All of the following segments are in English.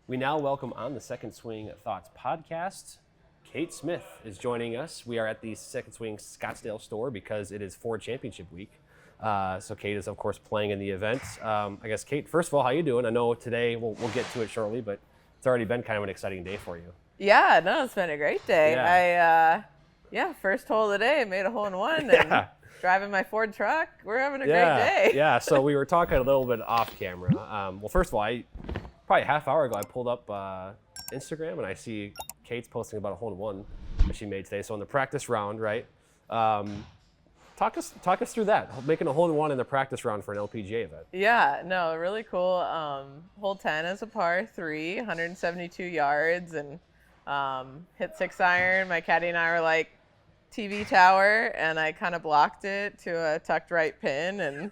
We now welcome on the Second Swing Thoughts podcast. Kate Smith is joining us. We are at the Second Swing Scottsdale store because it is Ford Championship Week. So Kate is, of course, playing in the event. I guess, Kate, first of all, how you doing? I know today, we'll get to it shortly, but it's already been kind of an exciting day for you. Yeah, no, it's been a great day. Yeah. First hole of the day, I made a hole in one, and driving my Ford truck, we're having a great day. Yeah, so we were talking a little bit off camera. Well, first of all, probably a half hour ago, I pulled up Instagram, and I see Kate's posting about a hole in one that she made today. So in the practice round, right? Talk us through that, making a hole in one in the practice round for an LPGA event. Yeah, no, really cool. Hole 10 is a par 3, 172 yards, and hit 6-iron. My caddy and I were like TV tower, and I kind of blocked it to a tucked right pin, and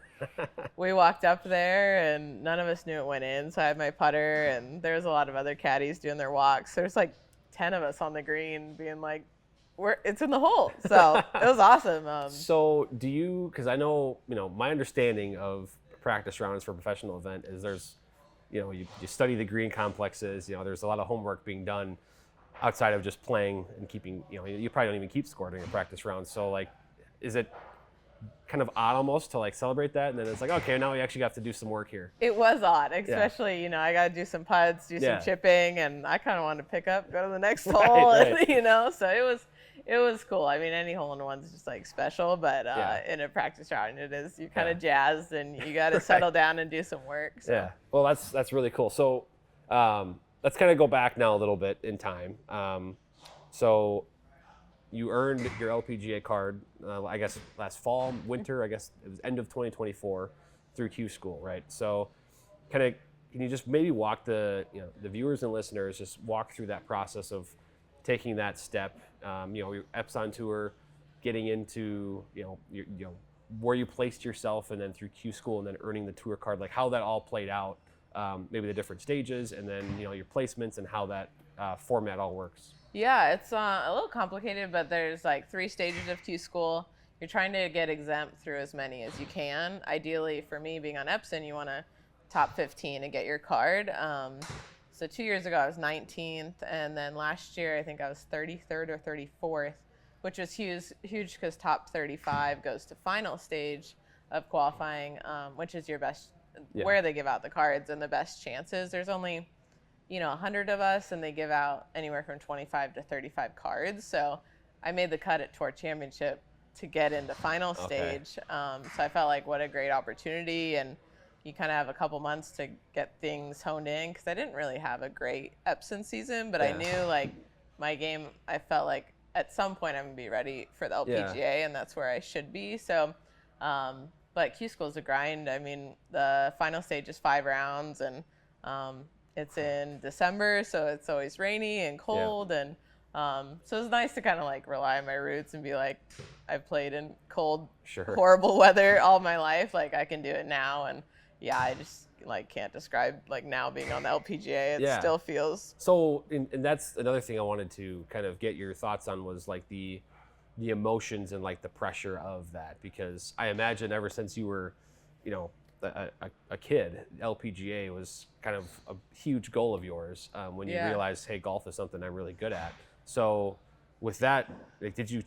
we walked up there, and none of us knew it went in. So I had my putter, and there's a lot of other caddies doing their walks. There's like 10 of us on the green being like, it's in the hole. So it was awesome. So do you, because I know, my understanding of practice rounds for a professional event is there's, you study the green complexes, there's a lot of homework being done outside of just playing and keeping, you probably don't even keep score during a practice round. So like, is it kind of odd almost to like celebrate that? And then it's like, okay, now we actually have to do some work here. It was odd, especially, I got to do some putts, some chipping, and I kind of wanted to pick up, go to the next hole, right. And, so it was cool. I mean, any hole in one's just like special, but in a practice round, you're kind of jazzed, and you got to settle down and do some work. So. Yeah. Well, that's really cool. So let's kind of go back now a little bit in time. So you earned your LPGA card, I guess last fall, winter, I guess it was end of 2024 through Q School, right? So kind of, can you just maybe walk the viewers and listeners, just walk through that process of taking that step, your Epson Tour, getting into, where you placed yourself, and then through Q School, and then earning the tour card, like how that all played out, maybe the different stages, and then, your placements and how that format all works. Yeah, it's a little complicated, but there's like 3 stages of Q School. You're trying to get exempt through as many as you can. Ideally, for me, being on Epson, you want to top 15 and get your card. So 2 years ago, I was 19th, and then last year, I think I was 33rd or 34th, which was huge because top 35 goes to final stage of qualifying, which is your best, where they give out the cards and the best chances. There's only 100 of us, and they give out anywhere from 25 to 35 cards. So I made the cut at Tour Championship to get into final stage. So I felt like what a great opportunity, and you kind of have a couple months to get things honed in, because I didn't really have a great Epson season, but I knew like my game, I felt like at some point I'm gonna be ready for the LPGA, and that's where I should be. So, but Q School is a grind. I mean, the final stage is 5 rounds, and it's in December, so it's always rainy and cold, and so it's nice to kind of like rely on my roots and be like, I've played in cold, horrible weather all my life. Like I can do it now, and I just like can't describe like now being on the LPGA. It still feels. So, and that's another thing I wanted to kind of get your thoughts on, was like the emotions and like the pressure of that, because I imagine ever since you were, a kid, LPGA was kind of a huge goal of yours when you realized, hey, golf is something I'm really good at. So with that, like, did you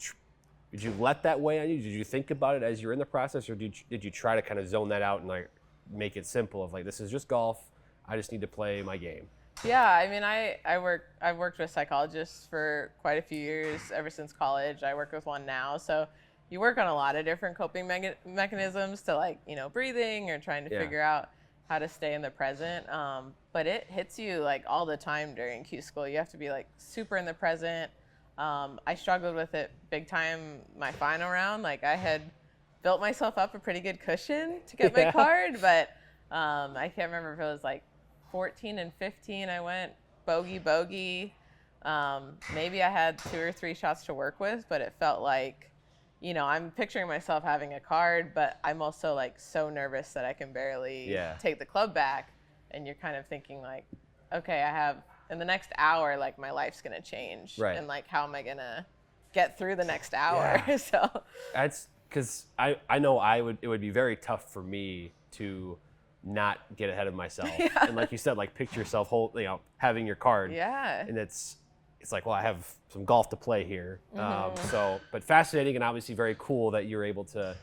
let that weigh on you? Did you think about it as you're in the process, or did you try to kind of zone that out and like make it simple of like, this is just golf, I just need to play my game? Yeah, I mean, I've worked with psychologists for quite a few years, ever since college. I work with one now, so you work on a lot of different coping mechanisms to like, breathing or trying to figure out how to stay in the present. But it hits you like all the time during Q School. You have to be like super in the present. I struggled with it big time my final round. Like I had built myself up a pretty good cushion to get my card, but I can't remember if it was like 14 and 15. I went bogey. Maybe I had 2 or 3 shots to work with, but it felt like, I'm picturing myself having a card, but I'm also like so nervous that I can barely take the club back. And you're kind of thinking like, okay, I have in the next hour, like my life's going to change. Right. And like, how am I going to get through the next hour? So that's because I know it would be very tough for me to not get ahead of myself. Yeah. And like you said, like picture yourself having your card. Yeah. And it's like, well, I have some golf to play here. But fascinating and obviously very cool that you're able to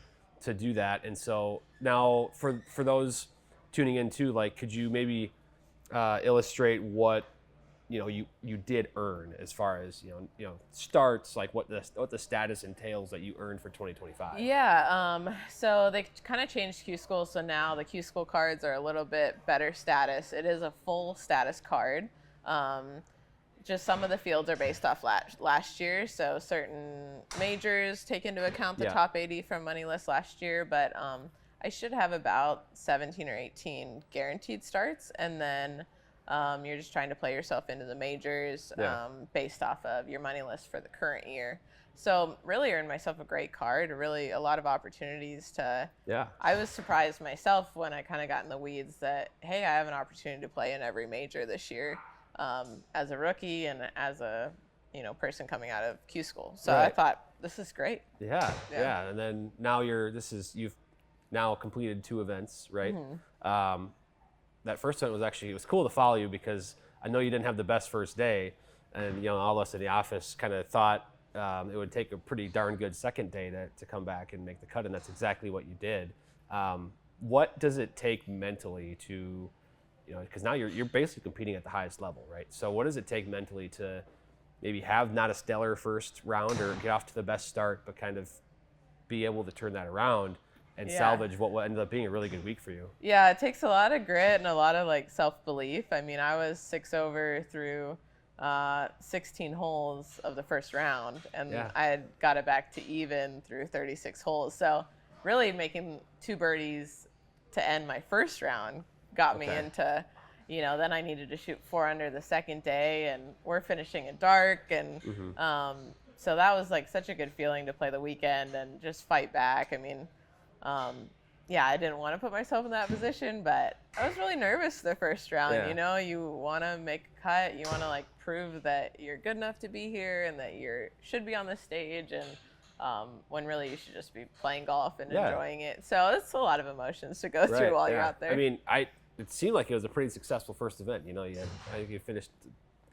do that. And so now for those tuning in too, like, could you maybe illustrate what you did earn as far as starts, like what the status entails that you earned for 2025? Yeah, so they kind of changed Q School, so now the Q School cards are a little bit better status. It is a full status card. Just some of the fields are based off last year, so certain majors take into account the top 80 from Money List last year, but I should have about 17 or 18 guaranteed starts, and then you're just trying to play yourself into the majors based off of your Money List for the current year. So really earned myself a great card, really a lot of opportunities to. Yeah. I was surprised myself when I kind of got in the weeds that, hey, I have an opportunity to play in every major this year as a rookie and as a person coming out of Q School. So I thought, this is great. Yeah. And then now you've now completed 2 events, right? Mm-hmm. That first event it was cool to follow you because I know you didn't have the best first day, and all of us in the office kind of thought it would take a pretty darn good second day to come back and make the cut, and that's exactly what you did. What does it take mentally to, because now you're basically competing at the highest level, right? So what does it take mentally to maybe have not a stellar first round or get off to the best start, but kind of be able to turn that around and salvage what ended up being a really good week for you? Yeah, it takes a lot of grit and a lot of self-belief. I mean, I was 6 over through 16 holes of the first round, and I had got it back to even through 36 holes. So really making 2 birdies to end my first round got me into, then I needed to shoot 4 under the second day, and we're finishing in dark. And so that was such a good feeling to play the weekend and just fight back. I mean, I didn't want to put myself in that position, but I was really nervous the first round. You want to make a cut. You want to prove that you're good enough to be here and that you should be on the stage, and when really you should just be playing golf and enjoying it. So it's a lot of emotions to go through while you're out there. I mean, it seemed like it was a pretty successful first event. I think you finished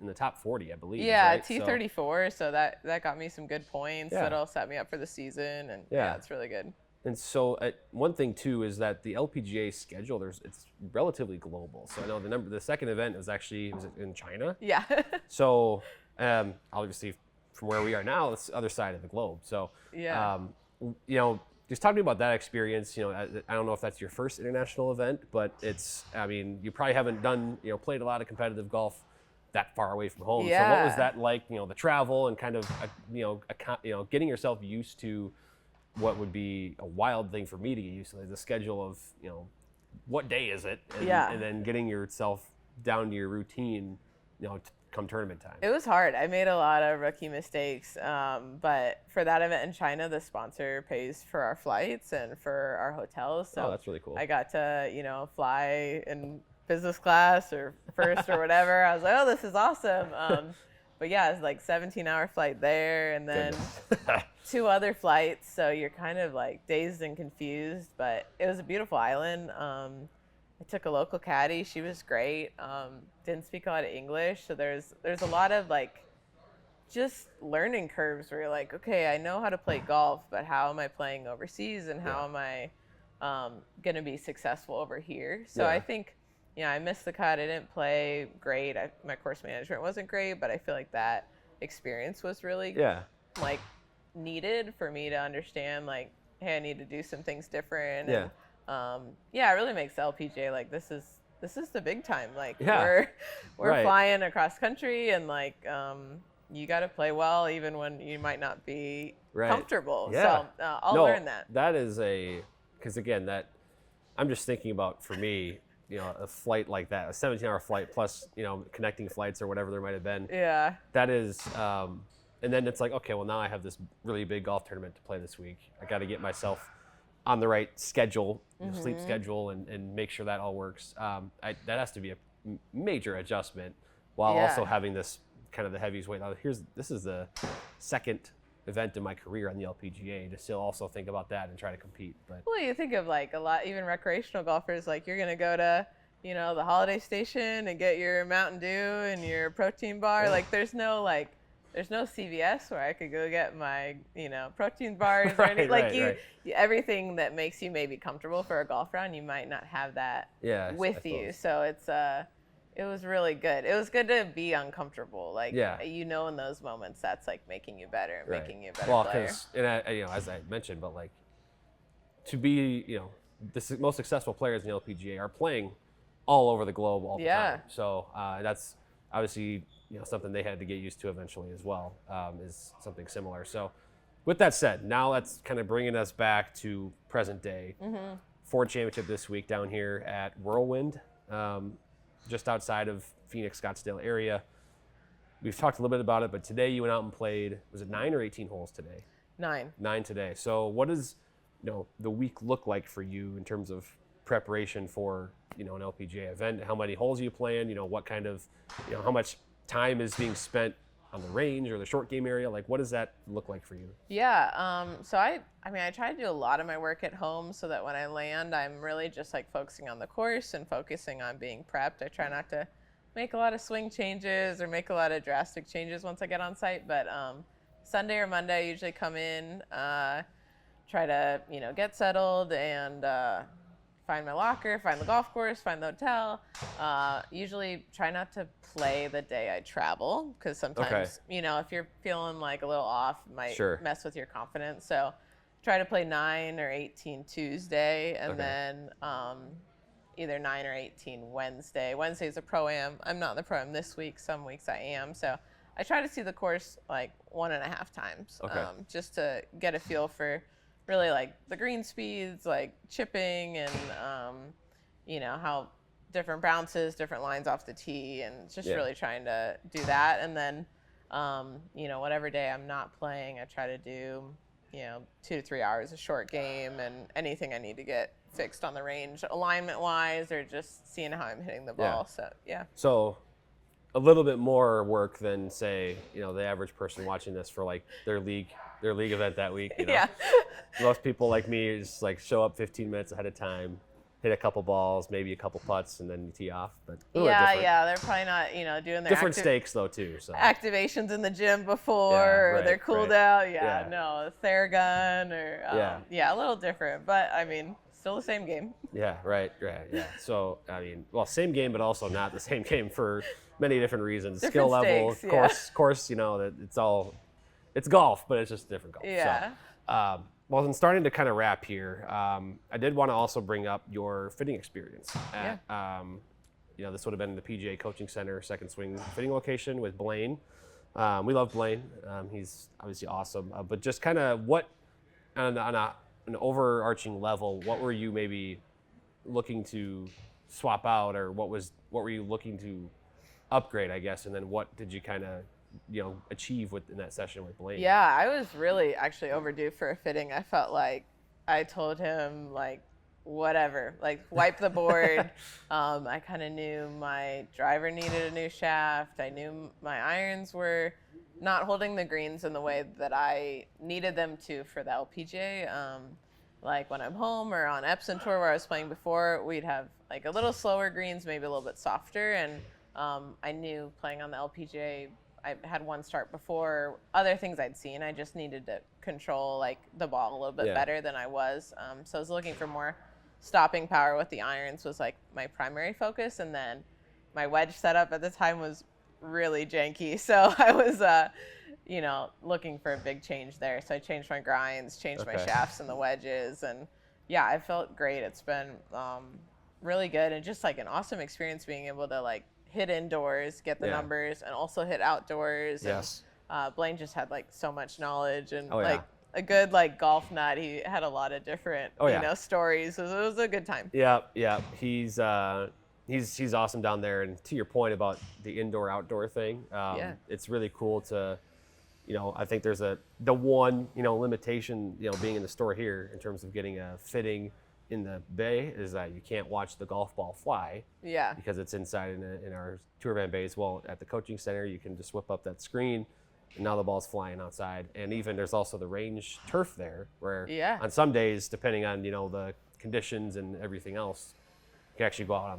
in the top 40, I believe. Yeah, right? T34. So that got me some good points. That'll set me up for the season, and it's really good. And so one thing too is that the LPGA schedule, it's relatively global. So I know the second event was in China. Yeah. So obviously from where we are now, it's the other side of the globe. So just talking about that experience. I don't know if that's your first international event, but you probably haven't played a lot of competitive golf that far away from home. Yeah. So what was that like? The travel and kind of getting yourself used to what would be a wild thing for me to get used to, the schedule of, what day is it? And then getting yourself down to your routine, come tournament time. It was hard. I made a lot of rookie mistakes. But for that event in China, the sponsor pays for our flights and for our hotels. So that's really cool. I got to, fly in business class or first or whatever. I was like, oh, this is awesome. But yeah, it's 17-hour flight there, and then 2 other flights. So you're kind of dazed and confused, but it was a beautiful island. I took a local caddy. She was great. Didn't speak a lot of English. So there's a lot of just learning curves where you're okay, I know how to play golf, but how am I playing overseas, and how am I going to be successful over here? So I think, I missed the cut. I didn't play great. My course management wasn't great, but I feel like that experience was really needed for me to understand hey, I need to do some things different. Yeah. And, it really makes LPGA this is the big time. We're flying across country, and you got to play well even when you might not be comfortable. Yeah. So I'll learn that. That is because again, that I'm just thinking about for me. A flight like that, a 17-hour flight plus, connecting flights or whatever there might have been. Yeah. That is, and then it's okay, well, now I have this really big golf tournament to play this week. I got to get myself on the right schedule, sleep schedule, and make sure that all works. That has to be a major adjustment while also having this kind of the heaviest weight. This is the second event in my career on the LPGA to still also think about that and try to compete. But Well, you think of like a lot, even recreational golfers, like you're gonna go to, the Holiday Station and get your Mountain Dew and your protein bar. Like there's no CVS where I could go get my, protein bars or anything. Like right. Everything that makes you maybe comfortable for a golf round, you might not have that with you. So it was really good. It was good to be uncomfortable. Like, in those moments, that's like making you better, and making you a better player. And as I mentioned, but like to be, the most successful players in the LPGA are playing all over the globe all the time. So that's obviously, something they had to get used to eventually as well, is something similar. So with that said, now that's kind of bringing us back to present day. Ford Championship this week down here at Whirlwind. Just outside of Phoenix, Scottsdale area. We've talked a little bit about it, but today you went out and played, was it 9 or 18 holes today? 9. 9 today. So what does, the week look like for you in terms of preparation for, an LPGA event? How many holes are you playing? What kind of, how much time is being spent on the range or the short game area? Like, what does that look like for you? Yeah. So I try to do a lot of my work at home so that when I land, I'm really just like focusing on the course and focusing on being prepped. I try not to make a lot of swing changes or make a lot of drastic changes once I get on site. But Sunday or Monday, I usually come in, try to, get settled and find my locker, find the golf course, find the hotel. Usually try not to play the day I travel because sometimes, if you're feeling like a little off, it might mess with your confidence. So try to play 9 or 18 Tuesday and then either 9 or 18 Wednesday. Wednesday's a Pro-Am. I'm not in the Pro-Am this week. Some weeks I am. So I try to see the course like 1.5 times just to get a feel for really like the green speeds, like chipping and, how different bounces, different lines off the tee, and just really trying to do that. And then, whatever day I'm not playing, I try to do, 2 to 3 hours of short game and anything I need to get fixed on the range, alignment wise, or just seeing how I'm hitting the ball. So, So a little bit more work than say, the average person watching this for like their league event that week. Most people like me just like show up 15 minutes ahead of time, hit a couple balls, maybe a couple putts, and then you tee off. But they're probably not, doing their different stakes though too. So activations in the gym before, or their cool down. No, Theragun or a little different, but I mean, still the same game. Yeah. So same game, but also not the same game for many different reasons. Different skill level, stakes, course. That it's golf, but it's just different golf. Yeah. So, I'm starting to kind of wrap here. I did want to also bring up your fitting experience at, this would have been in the PGA Coaching Center, Second Swing fitting location with Blaine. We love Blaine. He's obviously awesome. But just kind of what, on an overarching level, what were you maybe looking to swap out, or what were you looking to upgrade, I guess, and then what did you kind of achieve in that session with Blaine? Yeah, I was really actually overdue for a fitting. I felt like I told him like whatever, like wipe the board. I kind of knew my driver needed a new shaft. I knew my irons were not holding the greens in the way that I needed them to for the LPGA. Like when I'm home or on Epson Tour where I was playing before, we'd have like a little slower greens, maybe a little bit softer. And I knew playing on the LPGA, I had one start before, other things I'd seen. I just needed to control like the ball a little bit better than I was. So I was looking for more stopping power with the irons was like my primary focus. And then my wedge setup at the time was really janky. So I was, looking for a big change there. So I changed my grinds, changed my shafts and the wedges. And yeah, I felt great. It's been really good and just like an awesome experience being able to like hit indoors, get the numbers, and also hit outdoors. Yes. And Blaine just had like so much knowledge and like a good like golf nut. He had a lot of different stories. So it was a good time. Yeah. He's awesome down there. And to your point about the indoor outdoor thing, it's really cool to, I think there's the one limitation being in the store here in terms of getting a fitting in the bay is that you can't watch the golf ball fly. Because it's inside in our tour van bays. Well, at the coaching center, you can just whip up that screen, and now the ball's flying outside. And even there's also the range turf there, where Yeah. on some days, depending on the conditions and everything else, you can actually go out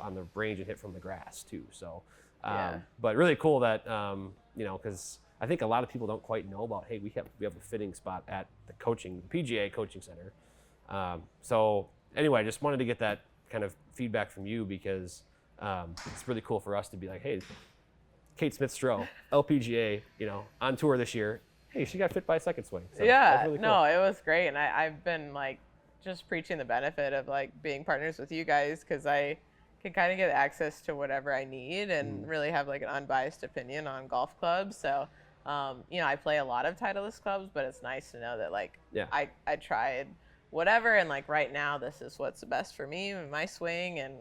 on the range and hit from the grass too. So, Yeah. but really cool that because I think a lot of people don't quite know about, hey, we have a fitting spot at the PGA coaching center. So anyway, I just wanted to get that kind of feedback from you, because it's really cool for us to be like, hey, Kate Smith-Stroh, LPGA, on tour this year. Hey, she got fit by a second swing. So Yeah, really cool. no, it was great. And I've been like just preaching the benefit of like being partners with you guys, because I can kind of get access to whatever I need and really have like an unbiased opinion on golf clubs. So, I play a lot of Titleist clubs, but it's nice to know that like I tried whatever, and like right now this is what's the best for me and my swing. And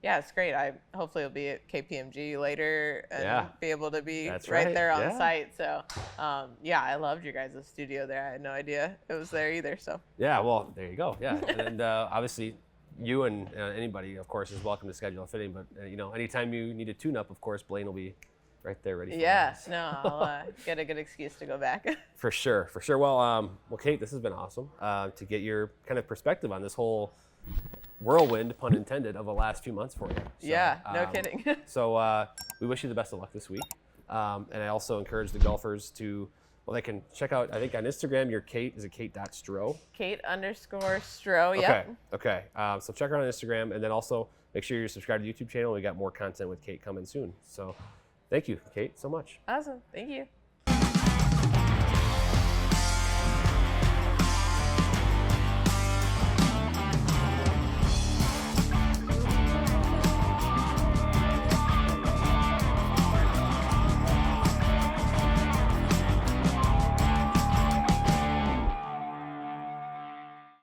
it's great. I hopefully will be at KPMG later and be able to be right there on site. So I loved your guys' studio there. I had no idea it was there either. So yeah, well, there you go. Yeah, and obviously you and anybody, of course, is welcome to schedule a fitting. But anytime you need a tune-up, of course, Blaine will be right there ready for you. I'll get a good excuse to go back. For sure. Well, Kate, this has been awesome to get your kind of perspective on this whole whirlwind, pun intended, of the last few months for you. So, no kidding. So we wish you the best of luck this week. And I also encourage the golfers to, they can check out, I think on Instagram, your Kate, is it Kate.Stroh? Kate_Stroh, yep. Okay. So check her out on Instagram, and then also make sure you're subscribed to the YouTube channel. We got more content with Kate coming soon. So thank you, Kate, so much. Awesome. Thank you.